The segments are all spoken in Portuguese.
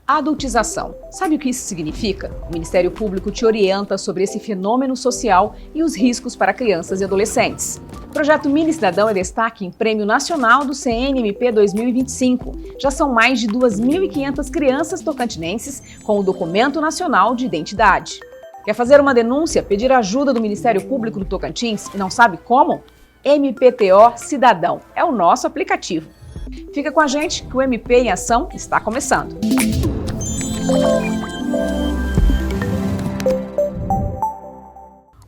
Adultização. Sabe o que isso significa? O Ministério Público te orienta sobre esse fenômeno social e os riscos para crianças e adolescentes. O projeto Mini Cidadão é destaque em Prêmio Nacional do CNMP 2025. Já são mais de 2.500 crianças tocantinenses com o Documento Nacional de Identidade. Quer fazer uma denúncia, pedir ajuda do Ministério Público do Tocantins e não sabe como? MPTO Cidadão é o nosso aplicativo. Fica com a gente que o MP em Ação está começando.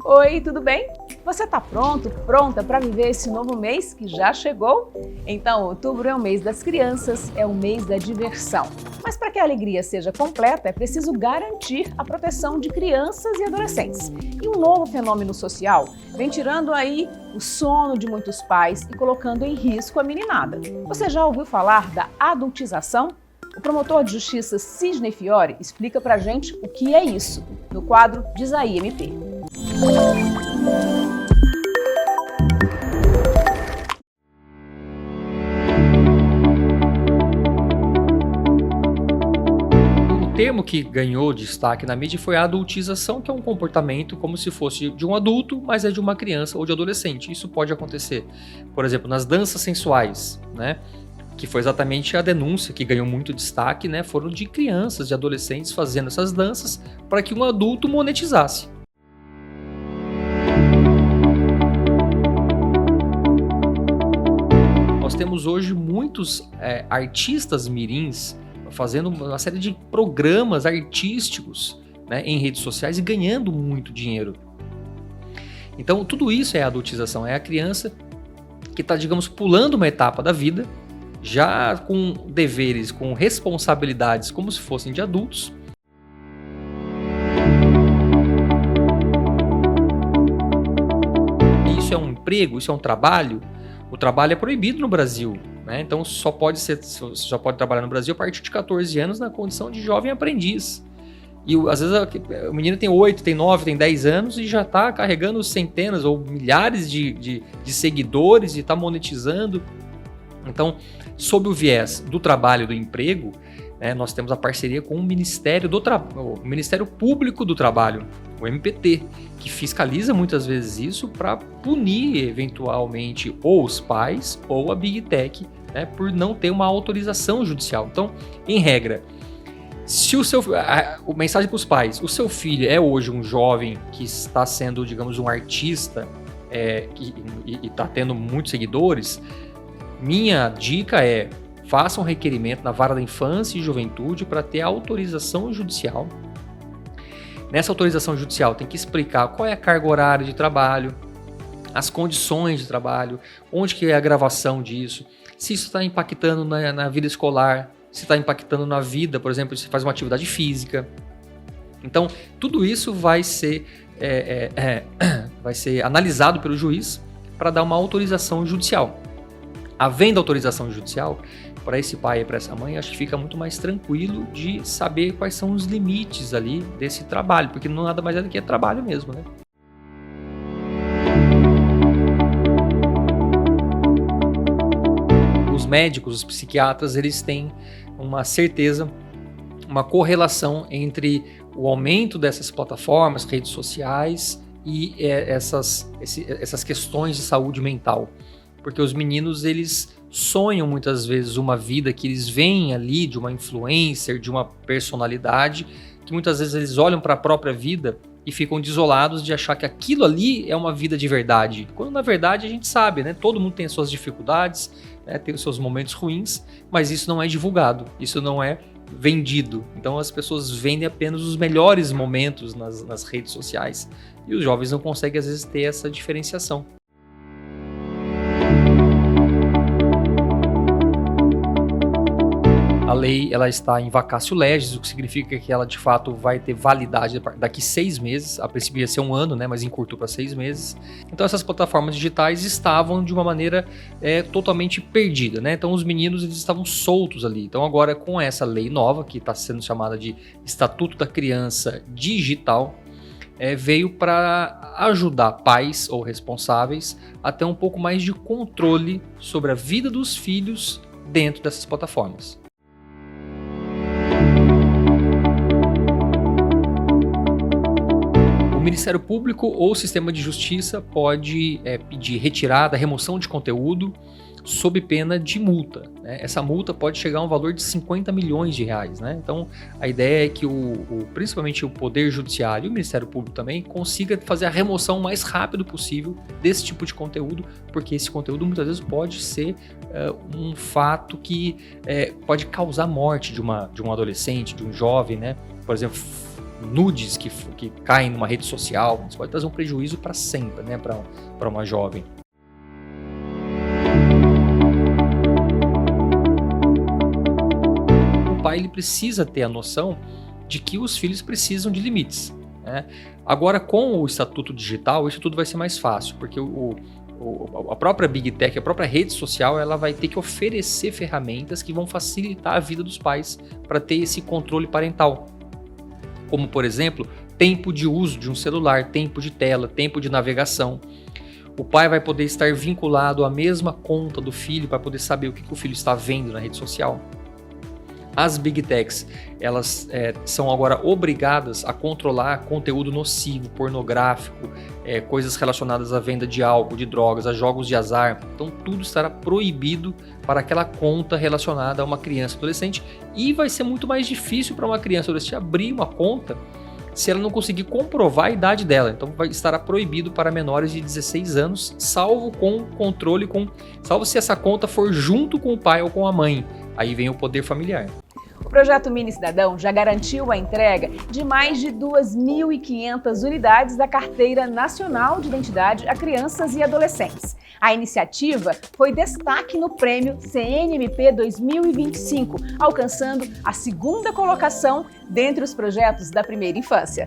Oi, tudo bem? Você está pronta para viver esse novo mês que já chegou? Então, outubro é o mês das crianças, é o mês da diversão. Mas para que a alegria seja completa, é preciso garantir a proteção de crianças e adolescentes. E um novo fenômeno social vem tirando aí o sono de muitos pais e colocando em risco a meninada. Você já ouviu falar da adultização? O promotor de justiça Sidney Fiore explica pra gente o que é isso, no quadro Diz aí, MP. O termo que ganhou destaque na mídia foi a adultização, que é um comportamento como se fosse de um adulto, mas é de uma criança ou de adolescente. Isso pode acontecer, por exemplo, nas danças sensuais, né? Que foi exatamente a denúncia que ganhou muito destaque, né? Foram de crianças, de adolescentes fazendo essas danças para que um adulto monetizasse. Nós temos hoje muitos artistas mirins fazendo uma série de programas artísticos, né, em redes sociais e ganhando muito dinheiro. Então tudo isso é adultização, é a criança que está, digamos, pulando uma etapa da vida, já com deveres, com responsabilidades como se fossem de adultos. Isso é um emprego? Isso é um trabalho? O trabalho é proibido no Brasil, né? Então você só pode trabalhar no Brasil a partir de 14 anos na condição de jovem aprendiz. E às vezes o menino tem 8, tem 9, tem 10 anos e já está carregando centenas ou milhares de seguidores e está monetizando. Então, sob o viés do trabalho e do emprego, né, nós temos a parceria com o Ministério Público do Trabalho, o MPT, que fiscaliza muitas vezes isso para punir eventualmente ou os pais ou a Big Tech, né, por não ter uma autorização judicial. Então, em regra, se o mensagem para os pais, o seu filho é hoje um jovem que está sendo, digamos, um artista e está tendo muitos seguidores, minha dica é: faça um requerimento na Vara da Infância e Juventude para ter autorização judicial. Nessa autorização judicial tem que explicar qual é a carga horária de trabalho, as condições de trabalho, onde que é a gravação disso, se isso está impactando na vida escolar, se está impactando na vida, por exemplo, se faz uma atividade física. Então, tudo isso vai ser analisado pelo juiz para dar uma autorização judicial. Havendo autorização judicial, para esse pai e para essa mãe, acho que fica muito mais tranquilo de saber quais são os limites ali desse trabalho, porque não nada mais é do que trabalho mesmo, né? Os médicos, os psiquiatras, eles têm uma certeza, uma correlação entre o aumento dessas plataformas, redes sociais e essas questões de saúde mental. Porque os meninos, eles sonham muitas vezes uma vida que eles veem ali de uma influencer, de uma personalidade, que muitas vezes eles olham para a própria vida e ficam desolados de achar que aquilo ali é uma vida de verdade. Quando na verdade a gente sabe, né? Todo mundo tem as suas dificuldades, né? Tem os seus momentos ruins, mas isso não é divulgado, isso não é vendido. Então as pessoas vendem apenas os melhores momentos nas redes sociais e os jovens não conseguem às vezes ter essa diferenciação. A lei, ela está em vacatio legis, o que significa que ela de fato vai ter validade daqui 6 meses. A princípio ia ser 1 ano, né, mas encurtou para 6 meses. Então essas plataformas digitais estavam de uma maneira totalmente perdida, né? Então os meninos, eles estavam soltos ali. Então agora, com essa lei nova, que está sendo chamada de Estatuto da Criança Digital, veio para ajudar pais ou responsáveis a ter um pouco mais de controle sobre a vida dos filhos dentro dessas plataformas. Ministério Público ou o sistema de justiça pode pedir retirada, remoção de conteúdo sob pena de multa, né? Essa multa pode chegar a um valor de 50 milhões de reais, né? Então, a ideia é que principalmente o Poder Judiciário e o Ministério Público também consiga fazer a remoção o mais rápido possível desse tipo de conteúdo, porque esse conteúdo muitas vezes pode ser um fato que pode causar morte de um adolescente, de um jovem, né? Por exemplo, nudes que caem numa rede social, isso pode trazer um prejuízo para sempre, né? Para uma jovem. O pai ele precisa ter a noção de que os filhos precisam de limites, né? Agora, com o Estatuto Digital, isso tudo vai ser mais fácil, porque a própria Big Tech, a própria rede social, ela vai ter que oferecer ferramentas que vão facilitar a vida dos pais para ter esse controle parental. Como, por exemplo, tempo de uso de um celular, tempo de tela, tempo de navegação. O pai vai poder estar vinculado à mesma conta do filho para poder saber o que o filho está vendo na rede social. As Big Techs, elas são agora obrigadas a controlar conteúdo nocivo, pornográfico, coisas relacionadas à venda de álcool, de drogas, a jogos de azar. Então tudo estará proibido para aquela conta relacionada a uma criança ou adolescente, e vai ser muito mais difícil para uma criança ou adolescente abrir uma conta se ela não conseguir comprovar a idade dela. Então estará proibido para menores de 16 anos, salvo com controle, salvo se essa conta for junto com o pai ou com a mãe. Aí vem o poder familiar. O projeto Mini Cidadão já garantiu a entrega de mais de 2.500 unidades da Carteira Nacional de Identidade a crianças e adolescentes. A iniciativa foi destaque no prêmio CNMP 2025, alcançando a 2ª colocação dentre os projetos da primeira infância.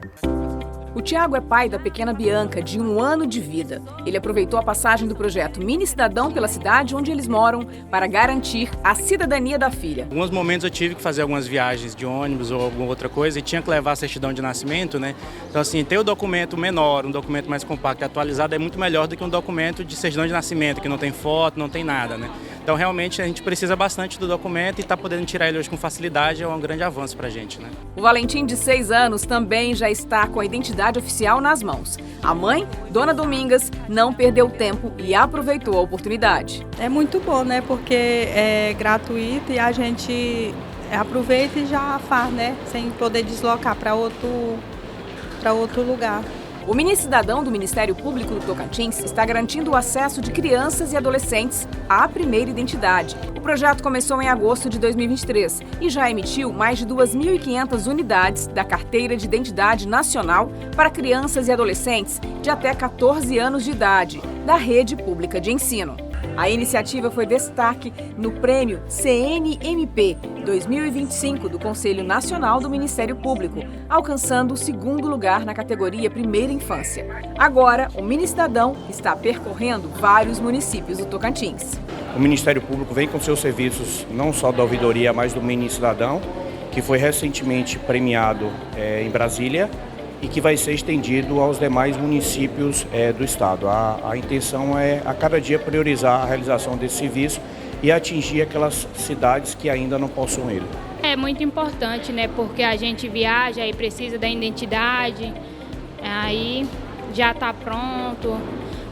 O Tiago é pai da pequena Bianca, de 1 ano de vida. Ele aproveitou a passagem do projeto Mini Cidadão pela cidade onde eles moram para garantir a cidadania da filha. Em alguns momentos eu tive que fazer algumas viagens de ônibus ou alguma outra coisa e tinha que levar a certidão de nascimento, né? Então assim, ter o documento menor, um documento mais compacto e atualizado é muito melhor do que um documento de certidão de nascimento, que não tem foto, não tem nada, né? Então realmente a gente precisa bastante do documento e podendo tirar ele hoje com facilidade é um grande avanço pra gente, né? O Valentim, de 6 anos, também já está com a identidade oficial nas mãos. A mãe, Dona Domingas, não perdeu tempo e aproveitou a oportunidade. É muito bom, né? Porque é gratuito e a gente aproveita e já faz, né? Sem poder deslocar para outro lugar. O Mini Cidadão do Ministério Público do Tocantins está garantindo o acesso de crianças e adolescentes à primeira identidade. O projeto começou em agosto de 2023 e já emitiu mais de 2.500 unidades da Carteira de Identidade Nacional para crianças e adolescentes de até 14 anos de idade, da rede pública de ensino. A iniciativa foi destaque no prêmio CNMP 2025 do Conselho Nacional do Ministério Público, alcançando o 2º lugar na categoria Primeira Infância. Agora, o Mini Cidadão está percorrendo vários municípios do Tocantins. O Ministério Público vem com seus serviços, não só da ouvidoria, mas do Mini Cidadão, que foi recentemente premiado em Brasília, e que vai ser estendido aos demais municípios do estado. A intenção é, a cada dia, priorizar a realização desse serviço e atingir aquelas cidades que ainda não possuem ele. É muito importante, né? Porque a gente viaja e precisa da identidade, aí já está pronto,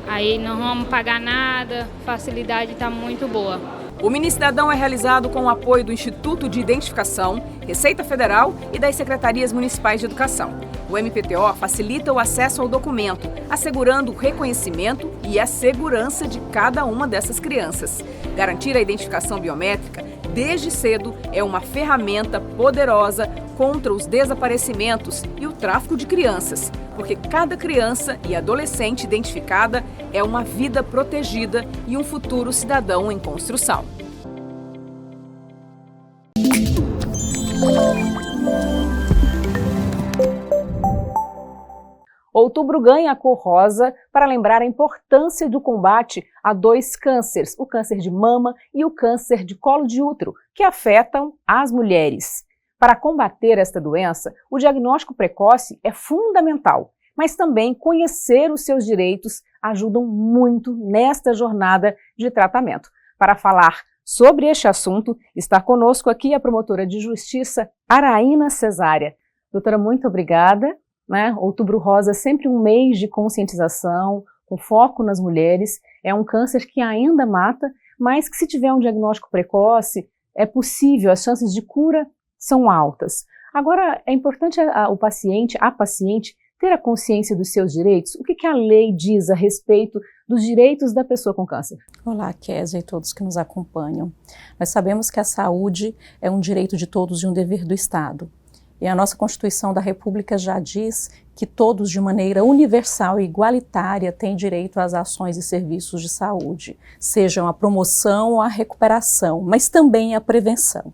aí não vamos pagar nada, facilidade está muito boa. O Mini Cidadão é realizado com o apoio do Instituto de Identificação, Receita Federal e das Secretarias Municipais de Educação. O MPTO facilita o acesso ao documento, assegurando o reconhecimento e a segurança de cada uma dessas crianças. Garantir a identificação biométrica desde cedo é uma ferramenta poderosa contra os desaparecimentos e o tráfico de crianças, porque cada criança e adolescente identificada é uma vida protegida e um futuro cidadão em construção. Outubro ganha a cor rosa para lembrar a importância do combate a 2 cânceres, o câncer de mama e o câncer de colo de útero, que afetam as mulheres. Para combater esta doença, o diagnóstico precoce é fundamental, mas também conhecer os seus direitos ajudam muito nesta jornada de tratamento. Para falar sobre este assunto, está conosco aqui a promotora de justiça Araína Cesária. Doutora, muito obrigada. né? Outubro Rosa é sempre um mês de conscientização, com foco nas mulheres. É um câncer que ainda mata, mas que se tiver um diagnóstico precoce, é possível, as chances de cura são altas. Agora, é importante a paciente ter a consciência dos seus direitos. O que a lei diz a respeito dos direitos da pessoa com câncer? Olá, Kézia e todos que nos acompanham. Nós sabemos que a saúde é um direito de todos e um dever do Estado. E a nossa Constituição da República já diz que todos, de maneira universal e igualitária, têm direito às ações e serviços de saúde, sejam a promoção ou a recuperação, mas também a prevenção.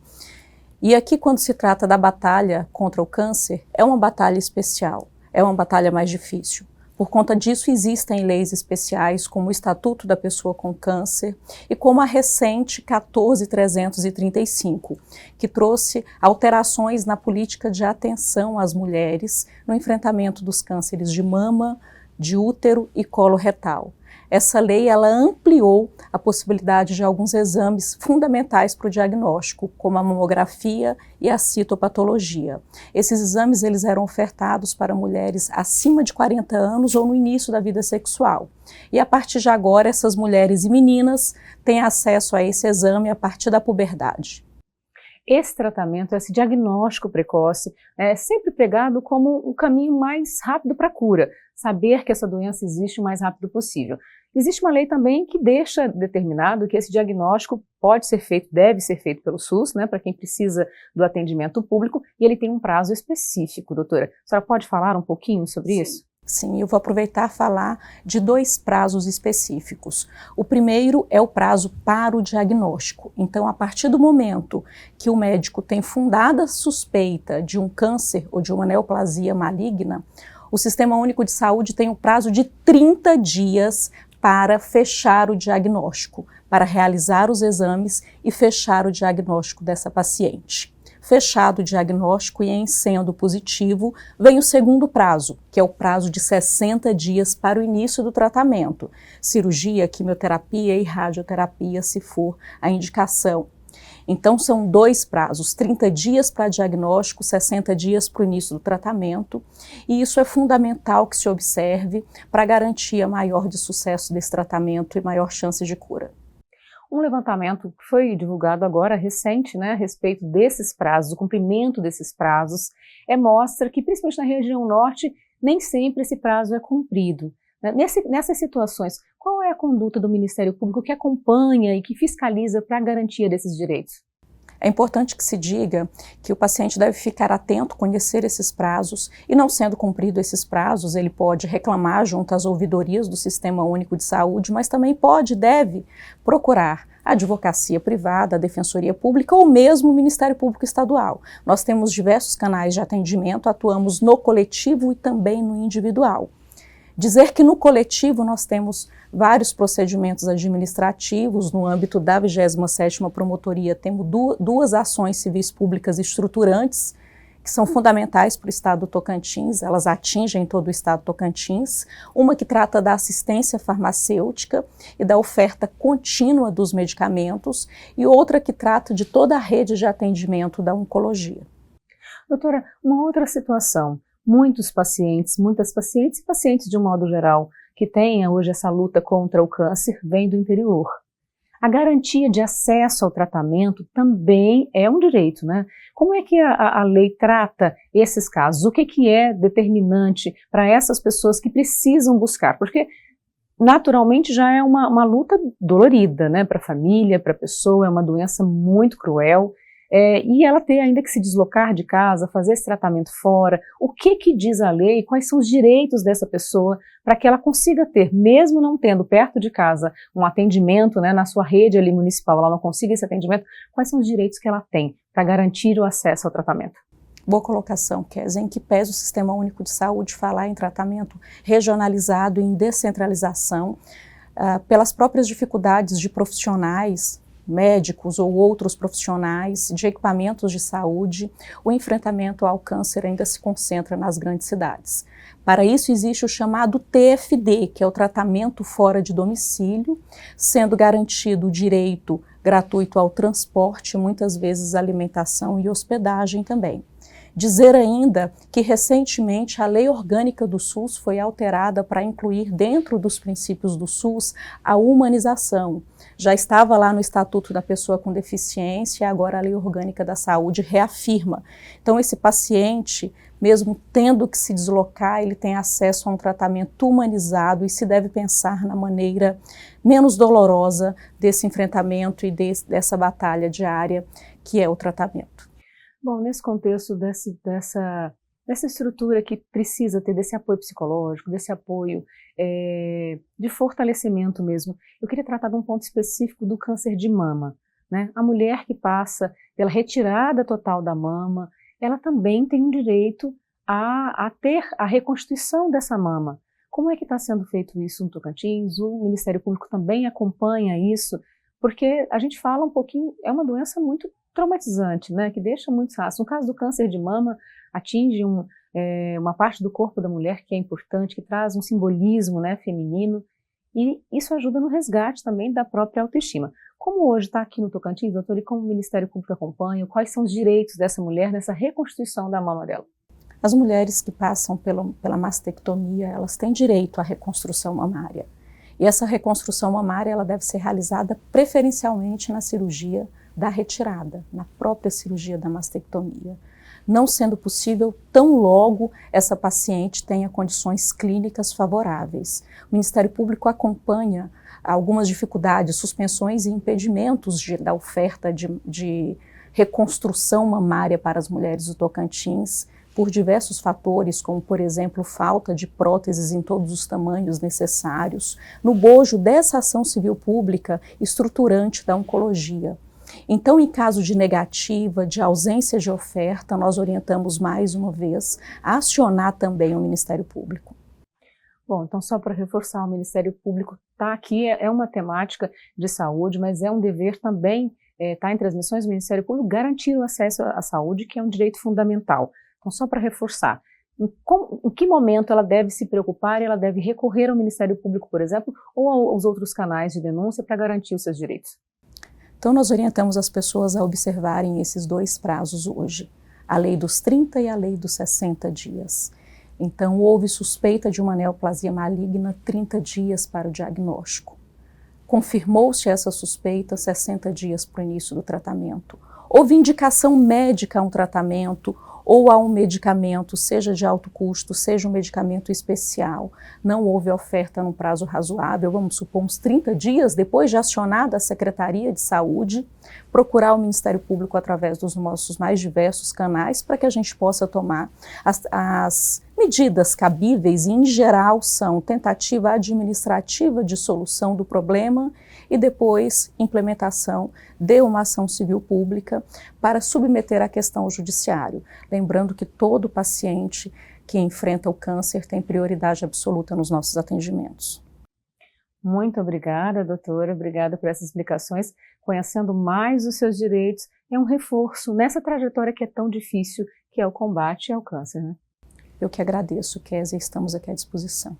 E aqui, quando se trata da batalha contra o câncer, é uma batalha especial, é uma batalha mais difícil. Por conta disso, existem leis especiais, como o Estatuto da Pessoa com Câncer e como a recente 14.335, que trouxe alterações na política de atenção às mulheres no enfrentamento dos cânceres de mama, de útero e colo retal. Essa lei ela ampliou a possibilidade de alguns exames fundamentais para o diagnóstico, como a mamografia e a citopatologia. Esses exames eles eram ofertados para mulheres acima de 40 anos ou no início da vida sexual. E a partir de agora, essas mulheres e meninas têm acesso a esse exame a partir da puberdade. Esse tratamento, esse diagnóstico precoce, é sempre pregado como o caminho mais rápido para a cura, saber que essa doença existe o mais rápido possível. Existe uma lei também que deixa determinado que esse diagnóstico pode ser feito, deve ser feito pelo SUS, né, para quem precisa do atendimento público, e ele tem um prazo específico, doutora. A senhora pode falar um pouquinho sobre isso? Sim, eu vou aproveitar e falar de 2 prazos específicos. O primeiro é o prazo para o diagnóstico. Então, a partir do momento que o médico tem fundada suspeita de um câncer ou de uma neoplasia maligna, o Sistema Único de Saúde tem um prazo de 30 dias para fechar o diagnóstico, para realizar os exames e fechar o diagnóstico dessa paciente. Fechado o diagnóstico e em sendo positivo, vem o segundo prazo, que é o prazo de 60 dias para o início do tratamento. Cirurgia, quimioterapia e radioterapia, se for a indicação. Então, são 2 prazos, 30 dias para diagnóstico, 60 dias para o início do tratamento, e isso é fundamental que se observe para garantir a maior de sucesso desse tratamento e maior chance de cura. Um levantamento que foi divulgado agora, recente, né, a respeito desses prazos, o cumprimento desses prazos, mostra que, principalmente na região norte, nem sempre esse prazo é cumprido. Nessas situações, qual é a conduta do Ministério Público que acompanha e que fiscaliza para a garantia desses direitos? É importante que se diga que o paciente deve ficar atento, conhecer esses prazos e, não sendo cumprido esses prazos, ele pode reclamar junto às ouvidorias do Sistema Único de Saúde, mas também pode e deve procurar a advocacia privada, a defensoria pública ou mesmo o Ministério Público Estadual. Nós temos diversos canais de atendimento, atuamos no coletivo e também no individual. Dizer que no coletivo nós temos vários procedimentos administrativos, no âmbito da 27ª Promotoria temos 2 ações civis públicas estruturantes, que são fundamentais para o Estado do Tocantins, elas atingem todo o Estado do Tocantins, uma que trata da assistência farmacêutica e da oferta contínua dos medicamentos, e outra que trata de toda a rede de atendimento da oncologia. Doutora, uma outra situação. Muitas pacientes e pacientes de um modo geral que têm hoje essa luta contra o câncer vêm do interior. A garantia de acesso ao tratamento também é um direito, né? Como é que a lei trata esses casos? O que é determinante para essas pessoas que precisam buscar? Porque naturalmente já é uma luta dolorida, né? Para a família, para a pessoa, é uma doença muito cruel. E ela ter ainda que se deslocar de casa, fazer esse tratamento fora, o que diz a lei, quais são os direitos dessa pessoa para que ela consiga ter, mesmo não tendo perto de casa um atendimento, né, na sua rede ali municipal, ela não consiga esse atendimento, quais são os direitos que ela tem para garantir o acesso ao tratamento? Boa colocação, Kézia, em que pese o Sistema Único de Saúde falar em tratamento regionalizado e em descentralização, pelas próprias dificuldades de profissionais, médicos ou outros profissionais, de equipamentos de saúde, o enfrentamento ao câncer ainda se concentra nas grandes cidades. Para isso existe o chamado TFD, que é o tratamento fora de domicílio, sendo garantido o direito gratuito ao transporte, muitas vezes alimentação e hospedagem também. Dizer ainda que recentemente a lei orgânica do SUS foi alterada para incluir dentro dos princípios do SUS a humanização. Já estava lá no Estatuto da Pessoa com Deficiência e agora a Lei Orgânica da Saúde reafirma. Então esse paciente, mesmo tendo que se deslocar, ele tem acesso a um tratamento humanizado e se deve pensar na maneira menos dolorosa desse enfrentamento e dessa batalha diária que é o tratamento. Bom, nesse contexto dessa estrutura que precisa ter desse apoio psicológico, desse apoio de fortalecimento mesmo, eu queria tratar de um ponto específico do câncer de mama, né? A mulher que passa pela retirada total da mama, ela também tem um direito a ter a reconstituição dessa mama. Como é que está sendo feito isso no Tocantins? O Ministério Público também acompanha isso, porque a gente fala um pouquinho, é uma doença muito traumatizante, né, que deixa muitos rastros. No caso do câncer de mama, atinge uma parte do corpo da mulher que é importante, que traz um simbolismo, né, feminino, e isso ajuda no resgate também da própria autoestima. Como hoje está aqui no Tocantins, doutor, e como o Ministério Público acompanha, quais são os direitos dessa mulher nessa reconstituição da mama dela? As mulheres que passam pela mastectomia, elas têm direito à reconstrução mamária. E essa reconstrução mamária ela deve ser realizada preferencialmente na cirurgia da retirada, na própria cirurgia da mastectomia. Não sendo possível, tão logo essa paciente tenha condições clínicas favoráveis. O Ministério Público acompanha algumas dificuldades, suspensões e impedimentos da oferta de reconstrução mamária para as mulheres do Tocantins, por diversos fatores, como, por exemplo, falta de próteses em todos os tamanhos necessários, no bojo dessa ação civil pública estruturante da oncologia. Então, em caso de negativa, de ausência de oferta, nós orientamos mais uma vez a acionar também o Ministério Público. Bom, então só para reforçar, o Ministério Público está aqui, é uma temática de saúde, mas é um dever também, está entre as missões do Ministério Público, garantir o acesso à saúde, que é um direito fundamental. Então, só para reforçar, em que momento ela deve se preocupar e ela deve recorrer ao Ministério Público, por exemplo, ou aos outros canais de denúncia para garantir os seus direitos? Então, nós orientamos as pessoas a observarem esses dois prazos hoje, a lei dos 30 e a lei dos 60 dias. Então, houve suspeita de uma neoplasia maligna, 30 dias para o diagnóstico. Confirmou-se essa suspeita, 60 dias para o início do tratamento. Houve indicação médica a um tratamento ou a um medicamento, seja de alto custo, seja um medicamento especial. Não houve oferta num prazo razoável, vamos supor uns 30 dias depois de acionada a Secretaria de Saúde, procurar o Ministério Público através dos nossos mais diversos canais para que a gente possa tomar as medidas cabíveis e, em geral, são tentativa administrativa de solução do problema e depois implementação de uma ação civil pública para submeter a questão ao judiciário. Lembrando que todo paciente que enfrenta o câncer tem prioridade absoluta nos nossos atendimentos. Muito obrigada, doutora, obrigada por essas explicações. Conhecendo mais os seus direitos, é um reforço nessa trajetória que é tão difícil, que é o combate ao câncer, né? Eu que agradeço, Kézia, estamos aqui à disposição.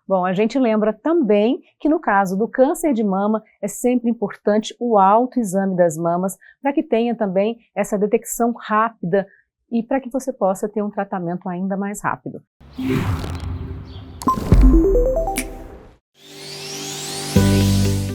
Bom, a gente lembra também que no caso do câncer de mama é sempre importante o autoexame das mamas para que tenha também essa detecção rápida e para que você possa ter um tratamento ainda mais rápido.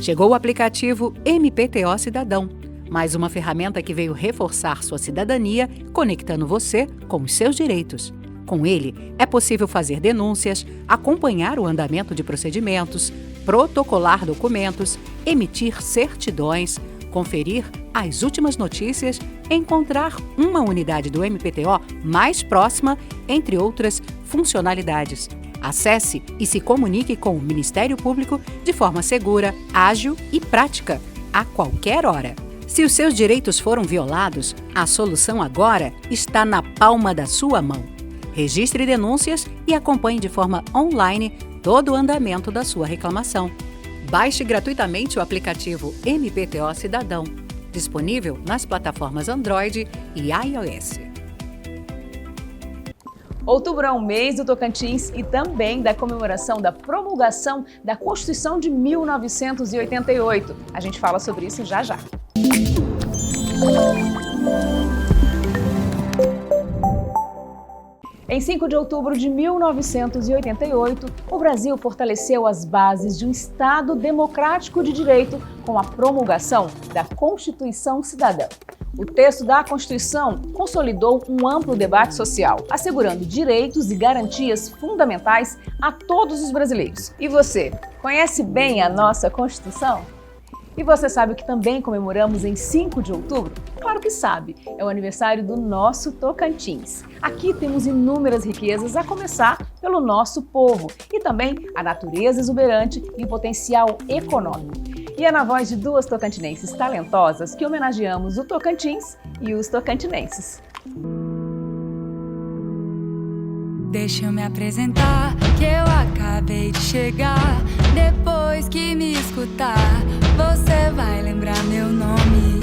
Chegou o aplicativo MPTO Cidadão, mais uma ferramenta que veio reforçar sua cidadania, conectando você com os seus direitos. Com ele, é possível fazer denúncias, acompanhar o andamento de procedimentos, protocolar documentos, emitir certidões, conferir as últimas notícias, encontrar uma unidade do MPTO mais próxima, entre outras funcionalidades. Acesse e se comunique com o Ministério Público de forma segura, ágil e prática, a qualquer hora. Se os seus direitos foram violados, a solução agora está na palma da sua mão. Registre denúncias e acompanhe de forma online todo o andamento da sua reclamação. Baixe gratuitamente o aplicativo MPTO Cidadão, disponível nas plataformas Android e iOS. Outubro é um mês do Tocantins e também da comemoração da promulgação da Constituição de 1988. A gente fala sobre isso já já. Em 5 de outubro de 1988, o Brasil fortaleceu as bases de um Estado democrático de direito com a promulgação da Constituição Cidadã. O texto da Constituição consolidou um amplo debate social, assegurando direitos e garantias fundamentais a todos os brasileiros. E você, conhece bem a nossa Constituição? E você sabe o que também comemoramos em 5 de outubro? Claro que sabe, é o aniversário do nosso Tocantins. Aqui temos inúmeras riquezas, a começar pelo nosso povo e também a natureza exuberante e o potencial econômico. E é na voz de duas tocantinenses talentosas que homenageamos o Tocantins e os tocantinenses. Deixa eu me apresentar, que eu acabei de chegar. Depois que me escutar, você vai lembrar meu nome.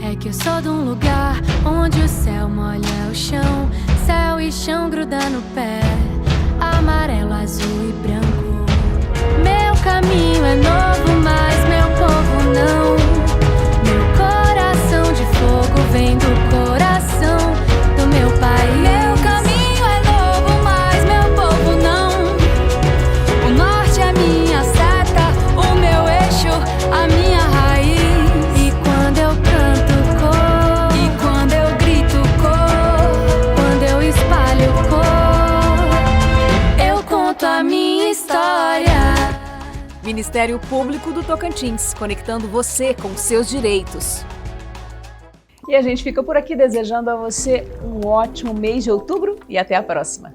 É que eu sou de um lugar onde o céu molha o chão, céu e chão gruda no pé, amarelo, azul e branco. Meu caminho é novo, mas meu povo não. Meu coração de fogo vem do coração do meu país. Meu caminho é novo, mas meu povo não. O norte é minha seta, o meu eixo, a minha raiz. E quando eu canto cor, e quando eu grito cor, quando eu espalho cor, eu conto a minha história. Ministério Público do Tocantins, conectando você com seus direitos. E a gente fica por aqui desejando a você um ótimo mês de outubro e até a próxima.